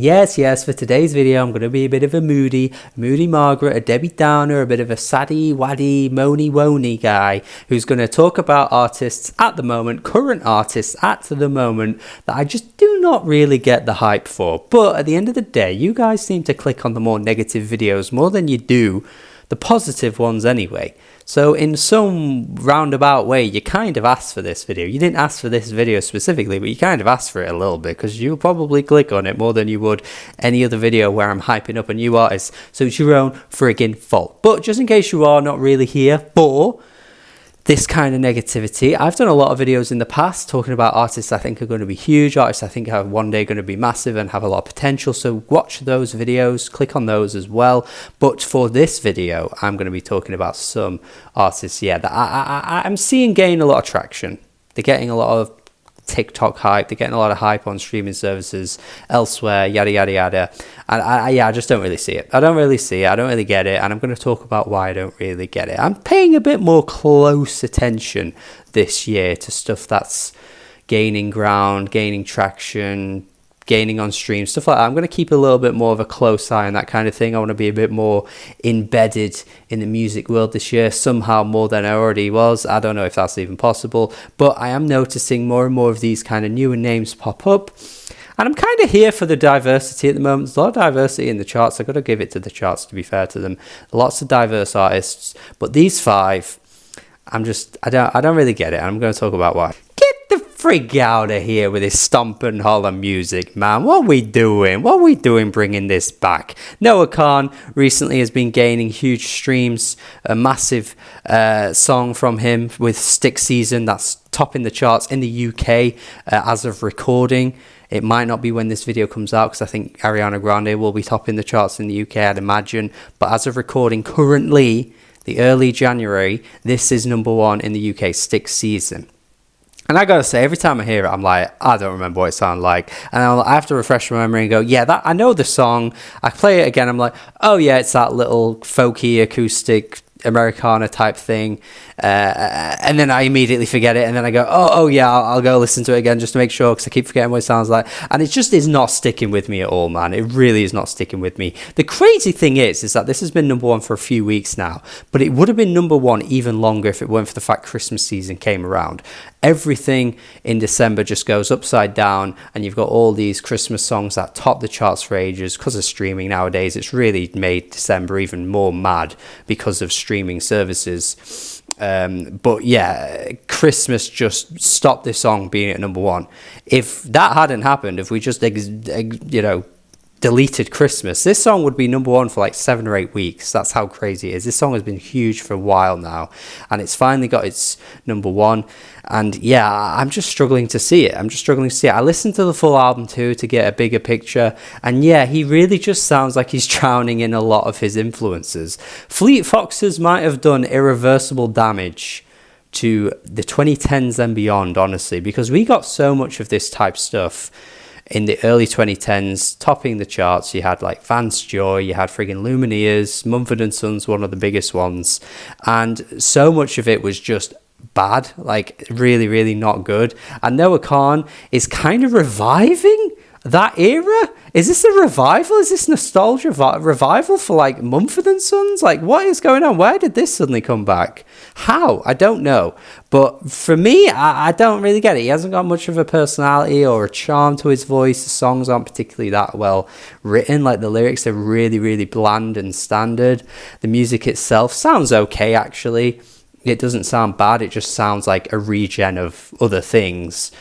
Yes, for today's video, I'm going to be a bit of a moody Margaret, a Debbie Downer, a bit of a saddy, waddy, moany, wony guy who's going to talk about artists at the moment, current artists at the moment, that I just do not really get the hype for. But at the end of the day, you guys seem to click on the more negative videos more than you do the positive ones anyway. So in some roundabout way, you kind of asked for this video. You didn't ask for this video specifically, but you kind of asked for it a little bit because you'll probably click on it more than you would any other video where I'm hyping up a new artist. So it's your own friggin' fault. But just in case you are not really here for this kind of negativity, I've done a lot of videos in the past talking about artists I think are going to be huge, artists I think are one day going to be massive and have a lot of potential. So watch those videos, click on those as well. But for this video, I'm going to be talking about some artists, that I'm seeing gain a lot of traction. They're getting a lot of TikTok hype, they're getting a lot of hype on streaming services elsewhere, yada yada yada, and I just don't really see it. I don't really get it, and I'm going to talk about why I don't really get it. I'm paying a bit more close attention this year to stuff that's gaining ground, gaining traction, gaining on stream, stuff like that. I'm going to keep a little bit more of a close eye on that kind of thing. I want to be a bit more embedded in the music world this year, somehow more than I already was. I don't know if that's even possible, but I am noticing more and more of these kind of newer names pop up. And I'm kind of here for the diversity at the moment. There's a lot of diversity in the charts. I've got to give it to the charts, to be fair to them. Lots of diverse artists, but these five, I don't really get it. I'm going to talk about why. Get the frig out of here with this stomping holler music, man. What are we doing bringing this back? Noah Kahan recently has been gaining huge streams. A massive song from him with Stick Season that's topping the charts in the UK as of recording. It might not be when this video comes out because I think Ariana Grande will be topping the charts in the UK, I'd imagine. But as of recording currently, the early January, this is number one in the UK, Stick Season. And I gotta say, every time I hear it, I'm like, I don't remember what it sounds like. And I have to refresh my memory and go, that I know the song. I play it again, I'm like, oh yeah, it's that little folky acoustic Americana type thing, and then I immediately forget it, and then I go, oh yeah, I'll go listen to it again just to make sure, because I keep forgetting what it sounds like, and it just is not sticking with me at all, man. It really is not sticking with me. The crazy thing is that this has been number one for a few weeks now, but it would have been number one even longer if it weren't for the fact Christmas season came around. Everything in December just goes upside down, and you've got all these Christmas songs that top the charts for ages. Because of streaming nowadays, it's really made December even more mad because of streaming services. But yeah, Christmas just stopped this song being at number one. If that hadn't happened, if we just deleted Christmas, this song would be number one for like 7 or 8 weeks. That's how crazy it is. This song has been huge for a while now, and it's finally got its number one. And yeah, I'm just struggling to see it. I listened to the full album too to get a bigger picture, and yeah, he really just sounds like he's drowning in a lot of his influences. Fleet Foxes might have done irreversible damage to the 2010s and beyond, honestly, because we got so much of this type stuff in the early 2010s, topping the charts. You had like Vance Joy, you had friggin' Lumineers, Mumford & Sons, one of the biggest ones, and so much of it was just bad, like really, really not good. And Noah Kahan is kind of reviving that era. Is this a revival? Is this nostalgia revival for like Mumford & Sons? Like, what is going on? Where did this suddenly come back? How? I don't know. But for me, I don't really get it. He hasn't got much of a personality or a charm to his voice. The songs aren't particularly that well written. Like, the lyrics are really, really bland and standard. The music itself sounds okay, actually. It doesn't sound bad. It just sounds like a regen of other things.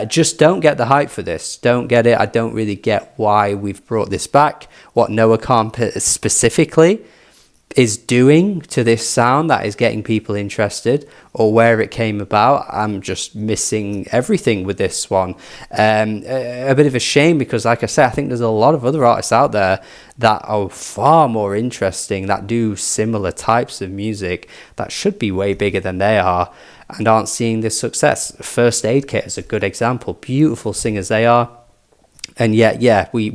Just don't get the hype for this. Don't get it. I don't really get why we've brought this back. What Noah Kahan specifically is doing to this sound that is getting people interested, or where it came about. I'm just missing everything with this one. A bit of a shame, because like I said, I think there's a lot of other artists out there that are far more interesting, that do similar types of music, that should be way bigger than they are, and aren't seeing this success. First Aid Kit is a good example. Beautiful singers they are, and yet, yeah, we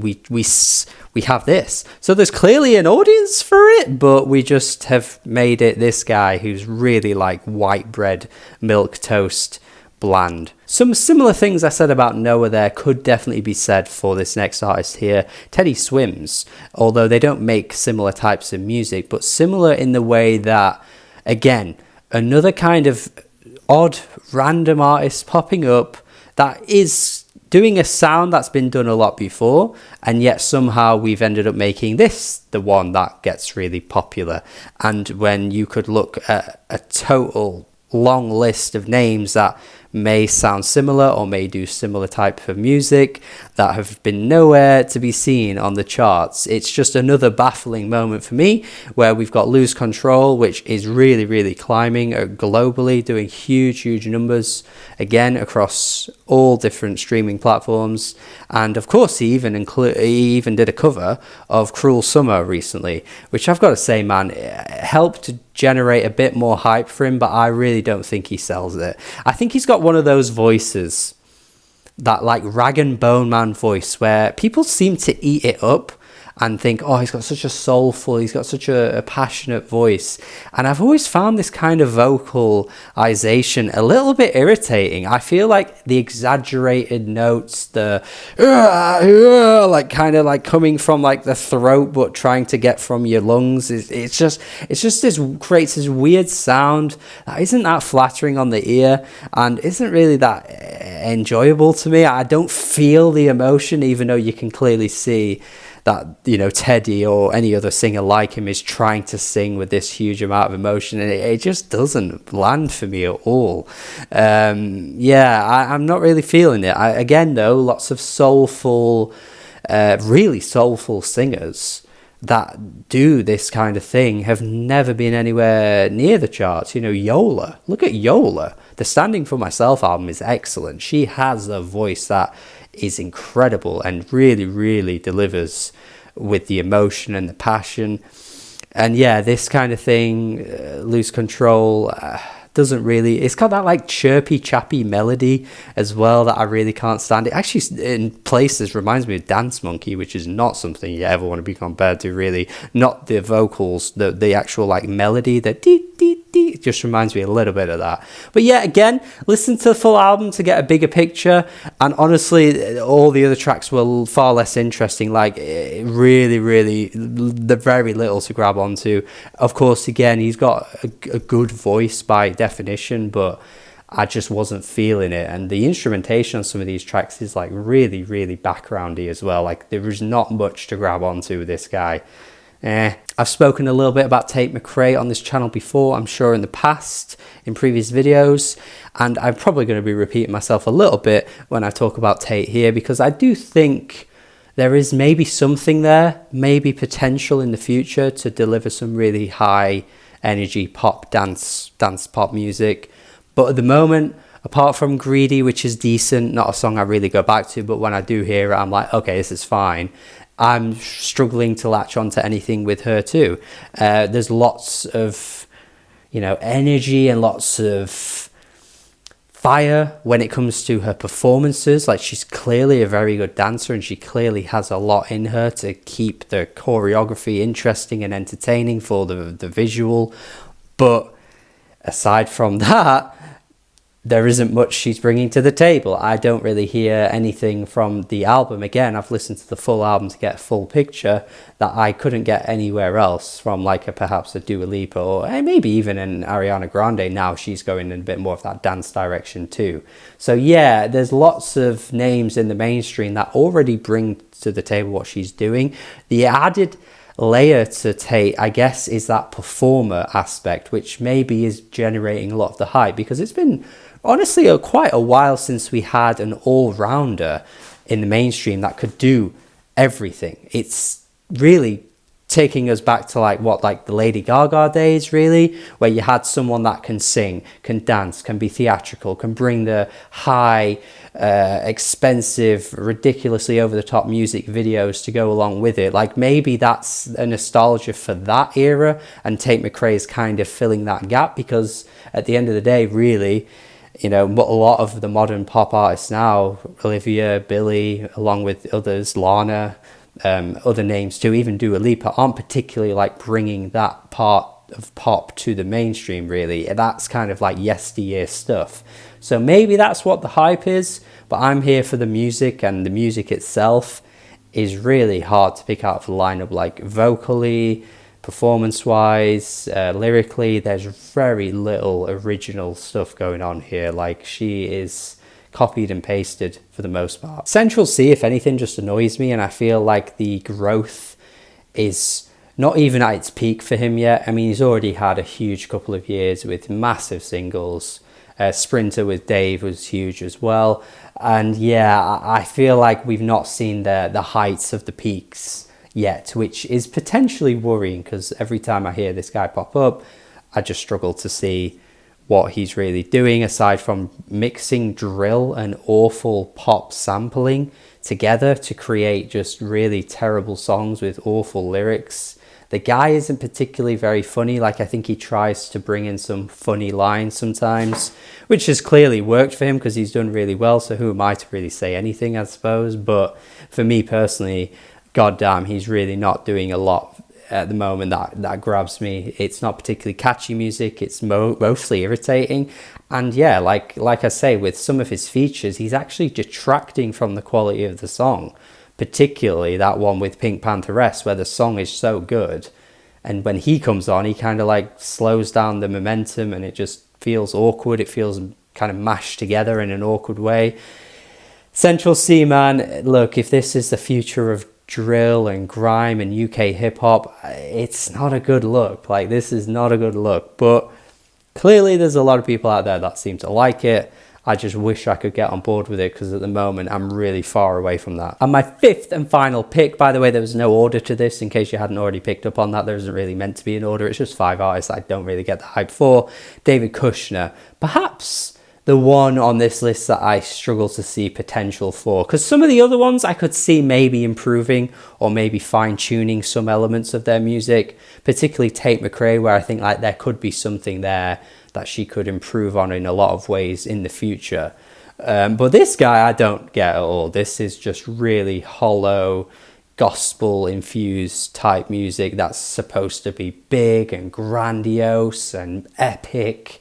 have this. So there's clearly an audience for it, but we just have made it this guy who's really like white bread, milk toast, bland. Some similar things I said about Noah there could definitely be said for this next artist here, Teddy Swims, although they don't make similar types of music, but similar in the way that, again, another kind of odd random artist popping up that is doing a sound that's been done a lot before, and yet somehow we've ended up making this the one that gets really popular. And when you could look at a total long list of names that may sound similar or may do similar type of music that have been nowhere to be seen on the charts, it's just another baffling moment for me, where we've got Lose Control, which is really, really climbing globally, doing huge numbers again across all different streaming platforms. And of course he even did a cover of Cruel Summer recently, which I've got to say, man, helped to generate a bit more hype for him, but I really don't think he sells it. I think he's got one of those voices, that like rag and bone man voice, where people seem to eat it up and think, oh, he's got such a soulful, he's got such a passionate voice. And I've always found this kind of vocalization a little bit irritating. I feel like the exaggerated notes, the like kind of like coming from like the throat but trying to get from your lungs, it's just this creates this weird sound that isn't that flattering on the ear and isn't really that enjoyable to me. I don't feel the emotion, even though you can clearly see that, you know, Teddy or any other singer like him is trying to sing with this huge amount of emotion, and it just doesn't land for me at all. I'm not really feeling it. Again, though, lots of soulful, really soulful singers that do this kind of thing have never been anywhere near the charts. You know, Yola. Look at Yola. The Standing for Myself album is excellent. She has a voice that is incredible and really, really delivers with the emotion and the passion. And yeah, this kind of thing, Lose Control, doesn't really, it's got that like chirpy chappy melody as well that I really can't stand. It actually in places reminds me of Dance Monkey, which is not something you ever want to be compared to, really. Not the vocals, the actual like melody, the dee dee dee, it just reminds me a little bit of that. But yeah, again, listen to the full album to get a bigger picture, and honestly all the other tracks were far less interesting. Like really the very little to grab onto. Of course, again, he's got a good voice by definition, but I just wasn't feeling it. And the instrumentation on some of these tracks is like really backgroundy as well. Like there is not much to grab onto with this guy. I've spoken a little bit about Tate McRae on this channel before, I'm sure, in the past, in previous videos, and I'm probably going to be repeating myself a little bit when I talk about Tate here, because I do think there is maybe something there, maybe potential in the future to deliver some really high energy pop, dance pop music. But at the moment, apart from Greedy, which is decent, not a song I really go back to, but when I do hear it, I'm like, okay, this is fine. I'm struggling to latch onto anything with her too. There's lots of, you know, energy and lots of fire when it comes to her performances. Like, she's clearly a very good dancer, and she clearly has a lot in her to keep the choreography interesting and entertaining for the visual. But aside from that, there isn't much she's bringing to the table. I don't really hear anything from the album. Again, I've listened to the full album to get a full picture that I couldn't get anywhere else from, like perhaps a Dua Lipa or maybe even an Ariana Grande. Now she's going in a bit more of that dance direction too. So yeah, there's lots of names in the mainstream that already bring to the table what she's doing. The added layer to Tate, I guess, is that performer aspect, which maybe is generating a lot of the hype, because it's been honestly quite a while since we had an all-rounder in the mainstream that could do everything. It's really taking us back to like the Lady Gaga days, really, where you had someone that can sing, can dance, can be theatrical, can bring the high, expensive, ridiculously over-the-top music videos to go along with it. Like, maybe that's a nostalgia for that era, and Tate McRae is kind of filling that gap, because at the end of the day, really, you know, a lot of the modern pop artists now, Olivia, Billie, along with others, Lana, other names too, even Dua Lipa, aren't particularly like bringing that part of pop to the mainstream, really. That's kind of like yesteryear stuff. So maybe that's what the hype is, but I'm here for the music, and the music itself is really hard to pick out of the lineup. Like vocally, performance-wise, lyrically, there's very little original stuff going on here. Like, she is copied and pasted for the most part. Central C, if anything, just annoys me, and I feel like the growth is not even at its peak for him yet. I mean, he's already had a huge couple of years with massive singles. Sprinter with Dave was huge as well. And yeah, I feel like we've not seen the heights of the peaks yet, which is potentially worrying, because every time I hear this guy pop up, I just struggle to see what he's really doing, aside from mixing drill and awful pop sampling together to create just really terrible songs with awful lyrics. The guy isn't particularly very funny. Like, I think he tries to bring in some funny lines sometimes, which has clearly worked for him because he's done really well. So who am I to really say anything, I suppose? But for me personally, goddamn, he's really not doing a lot at the moment that grabs me. It's not particularly catchy music. It's mostly irritating. And yeah, like I say, with some of his features, he's actually detracting from the quality of the song. Particularly that one with Pink Pantheress, where the song is so good, and when he comes on, he kind of like slows down the momentum, and it just feels awkward. It feels kind of mashed together in an awkward way. Central C, man, look, if this is the future of drill and grime and UK hip hop, it's not a good look. Like, this is not a good look, but clearly there's a lot of people out there that seem to like it. I just wish I could get on board with it, because at the moment I'm really far away from that. And my fifth and final pick, by the way, there was no order to this, in case you hadn't already picked up on that. There isn't really meant to be an order. It's just 5 artists I don't really get the hype for. David Kushner, perhaps the one on this list that I struggle to see potential for, because some of the other ones I could see maybe improving or maybe fine-tuning some elements of their music, particularly Tate McRae, where I think like there could be something there that she could improve on in a lot of ways in the future. But this guy I don't get at all. This is just really hollow, gospel-infused type music that's supposed to be big and grandiose and epic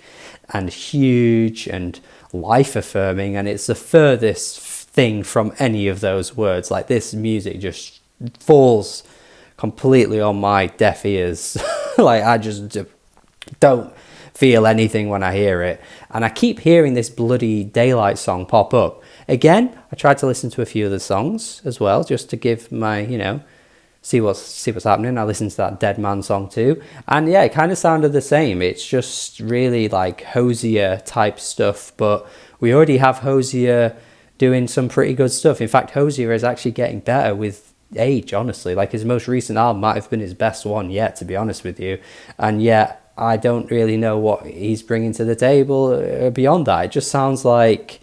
and huge and life-affirming, and it's the furthest thing from any of those words. Like, this music just falls completely on my deaf ears. Like, I just don't feel anything when I hear it. And I keep hearing this Bloody Daylight song pop up. Again, I tried to listen to a few of the songs as well, just to give my, see what's happening. I listened to that Dead Man song too. And yeah, it kind of sounded the same. It's just really like Hosier type stuff, but we already have Hosier doing some pretty good stuff. In fact, Hosier is actually getting better with age, honestly. Like, his most recent album might have been his best one yet, to be honest with you. And yet, I don't really know what he's bringing to the table beyond that. It just sounds like...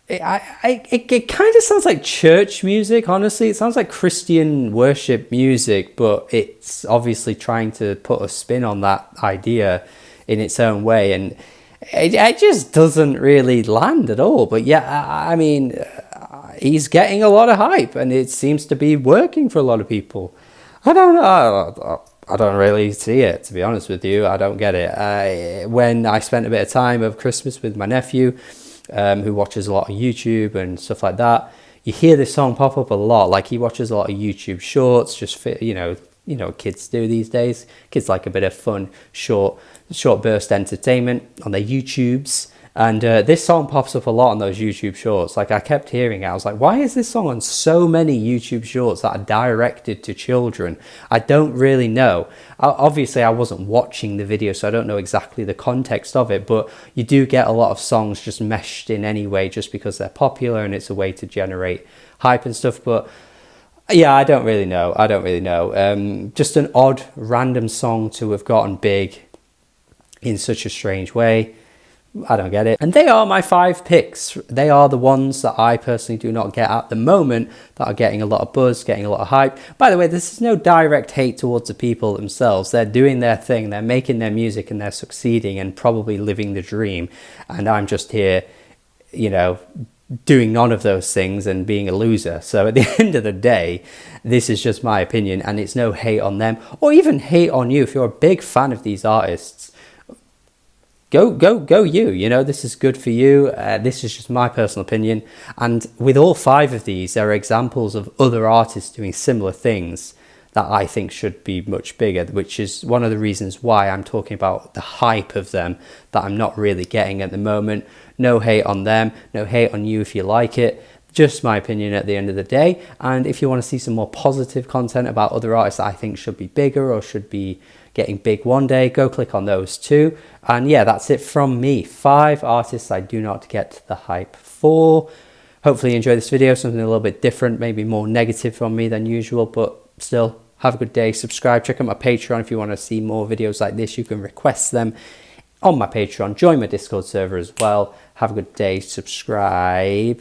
It kind of sounds like church music, honestly. It sounds like Christian worship music, but it's obviously trying to put a spin on that idea in its own way. And it just doesn't really land at all. But yeah, I mean, he's getting a lot of hype, and it seems to be working for a lot of people. I don't know. I don't really see it, to be honest with you. I don't get it. When I spent a bit of time over Christmas with my nephew, who watches a lot of YouTube and stuff like that, you hear this song pop up a lot. Like, he watches a lot of YouTube shorts, just fit, you know kids do these days. Kids like a bit of fun, short burst entertainment on their YouTubes. And this song pops up a lot on those YouTube shorts. Like, I kept hearing it. I was like, why is this song on so many YouTube shorts that are directed to children? I don't really know. Obviously, I wasn't watching the video, so I don't know exactly the context of it. But you do get a lot of songs just meshed in anyway, just because they're popular and it's a way to generate hype and stuff. But yeah, I don't really know. Just an odd, random song to have gotten big in such a strange way. I don't get it. And they are my 5 picks. They are the ones that I personally do not get at the moment, that are getting a lot of buzz, getting a lot of hype. By the way, this is no direct hate towards the people themselves. They're doing their thing. They're making their music and they're succeeding and probably living the dream. And I'm just here, doing none of those things and being a loser. So at the end of the day, this is just my opinion, and it's no hate on them or even hate on you. If you're a big fan of these artists, go you. You know, this is good for you. This is just my personal opinion. And with all 5 of these, there are examples of other artists doing similar things that I think should be much bigger, which is one of the reasons why I'm talking about the hype of them that I'm not really getting at the moment. No hate on them, no hate on you if you like it. Just my opinion at the end of the day. And if you want to see some more positive content about other artists that I think should be bigger or should be getting big one day, go click on those too. And yeah, that's it from me. 5 artists I do not get the hype for. Hopefully you enjoy this video, something a little bit different, maybe more negative from me than usual, but still, have a good day. Subscribe, check out my Patreon if you want to see more videos like this. You can request them on my Patreon. Join my Discord server as well. Have a good day. Subscribe.